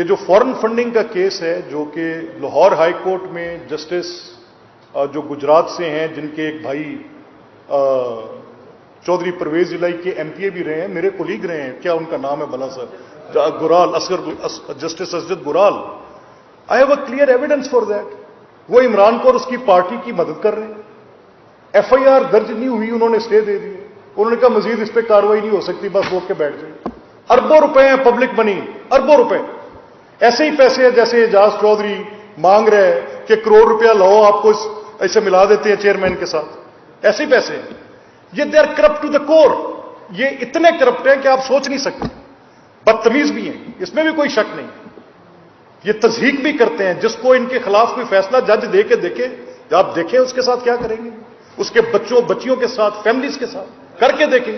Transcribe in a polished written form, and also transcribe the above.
جو فورن فنڈنگ کا کیس ہے جو کہ لاہور ہائی کورٹ میں جسٹس جو گجرات سے ہیں جن کے ایک بھائی چودھری پرویز الہی کے ایم پی اے بھی رہے ہیں، میرے کولیگ رہے ہیں، کیا ان کا نام ہے بلا سر، گورال، جسٹس اسجد گورال، I have a clear evidence for that. وہ عمران کو اور اس کی پارٹی کی مدد کر رہے ہیں. ایف آئی آر درج نہیں ہوئی، انہوں نے اسٹے دے دی. انہوں نے کہا مزید اس پہ کاروائی نہیں ہو سکتی، بس روک کے بیٹھ جائیں. اربوں روپے ہیں پبلک منی، اربوں روپے. ایسے ہی پیسے ہیں جیسے اعجاز چودھری مانگ رہے ہیں کہ کروڑ روپیہ لاؤ، آپ کو ایسے ملا دیتے ہیں چیئرمین کے ساتھ. ایسے ہی پیسے ہیں. یہ they are corrupt to the core. یہ اتنے کرپٹ ہیں کہ آپ سوچ نہیں سکتے. بدتمیز بھی ہیں، اس میں بھی کوئی شک نہیں. یہ تضحیک بھی کرتے ہیں. جس کو ان کے خلاف کوئی فیصلہ جج دے کے دیکھے، آپ دیکھیں اس کے ساتھ کیا کریں گے، اس کے بچوں بچیوں کے ساتھ، فیملیز کے ساتھ کر کے دیکھیں.